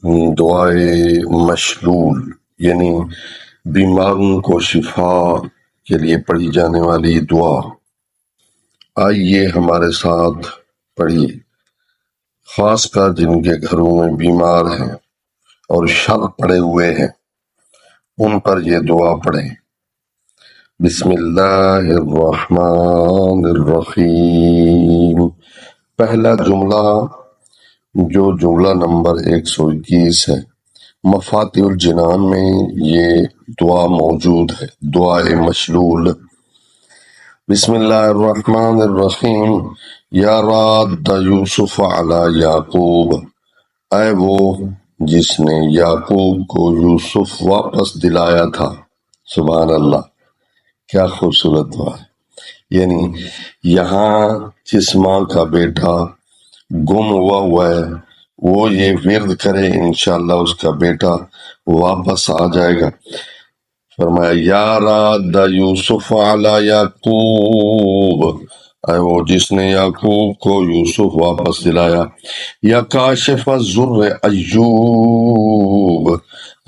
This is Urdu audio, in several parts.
دعائے مشلول یعنی بیماروں کو شفا کے لیے پڑھی جانے والی دعا۔ آئیے ہمارے ساتھ پڑھیے، خاص کر جن کے گھروں میں بیمار ہیں اور شر پڑے ہوئے ہیں ان پر یہ دعا پڑھیں۔ بسم اللہ الرحمن الرحیم۔ پہلا جملہ جو جملہ نمبر 121 ہے، مفاتیح الجنان میں یہ دعا موجود ہے، دعائے مشلول۔ بسم اللہ الرحمن الرحیم۔ یا راد یوسف علی یعقوب، اے وہ جس نے یعقوب کو یوسف واپس دلایا تھا۔ سبحان اللہ، کیا خوبصورت دعا ہے۔ یعنی یہاں جس ماں کا بیٹا گم ہوا ہے وہ یہ ورد کرے، انشاءاللہ اس کا بیٹا واپس آ جائے گا۔ فرمایا یا راد یوسف علی یعقوب، اے وہ جس نے یعقوب کو یوسف واپس دلایا۔ یا کاشف الضر ایوب،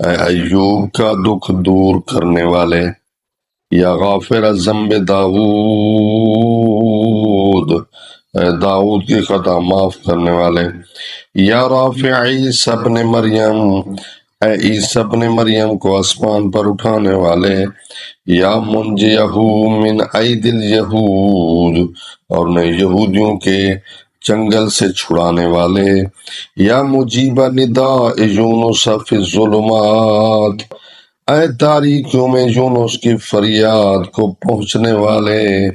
اے ایوب کا دکھ دور کرنے والے۔ یا غافر الذنب داؤد، اے داؤد کی خطا معاف کرنے والے۔ یا رافع عیسی ابن مریم، اے عیسی ابن مریم کو آسمان پر اٹھانے والے۔ یا منجیہ من عید الیہود، اور نے یہودیوں کے چنگل سے چھڑانے والے۔ یا مجیب نداء یونس فی الظلمات، اے تاریکیوں میں یونس کی فریاد کو پہنچنے والے۔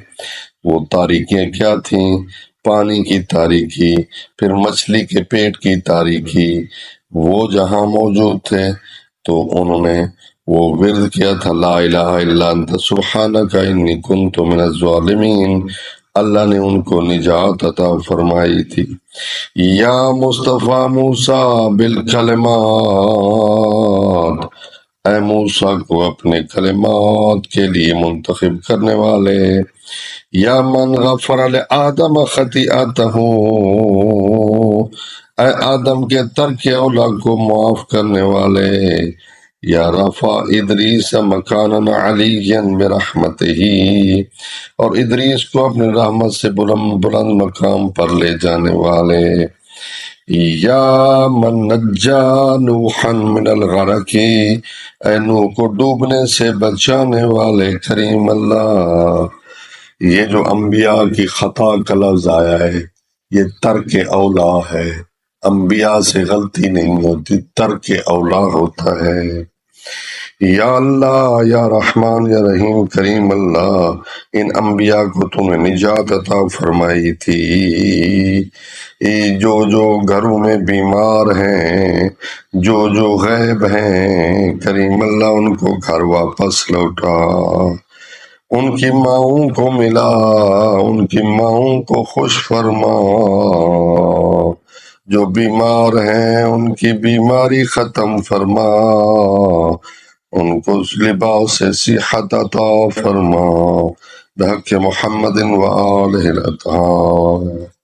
وہ تاریکیاں کیا تھیں؟ پانی کی تاریکی، پھر مچھلی کے پیٹ کی تاریکی۔ وہ جہاں موجود تھے تو انہوں نے وہ ورد کیا تھا، لا الہ الا انت سبحانک انی کنت من الظالمین۔ اللہ نے ان کو نجات عطا فرمائی تھی۔ یا مصطفیٰ موسیٰ بالکلمات، اے موسیٰ کو اپنے کلمات کے لیے منتخب کرنے والے۔ یا من غفر لآدم خطیئتہ، اے آدم کے ترک اولا کو معاف کرنے والے۔ یا رفع ادریس مکانا علیا برحمتہ، اور ادریس کو اپنی رحمت سے بلند مقام پر لے جانے والے۔ یا من نجا نوحا من الغرق، اے نوح کو ڈوبنے سے بچانے والے کریم اللہ۔ یہ جو انبیاء کی خطا کا لفظ آیا ہے یہ ترک اولا ہے، انبیاء سے غلطی نہیں ہوتی، ترک اولا ہوتا ہے۔ یا اللہ، یا رحمان، یا رحیم کریم اللہ، ان انبیاء کو تو نے نجات عطا فرمائی تھی۔ جو گھروں میں بیمار ہیں، جو غائب ہیں، کریم اللہ ان کو گھر واپس لوٹا، ان کی ماؤں کو ملا، ان کی ماؤں کو خوش فرما۔ جو بیمار ہیں ان کی بیماری ختم فرما، ان کو لباس صحت عطا فرما، بحق محمد و آلہ الاطہار۔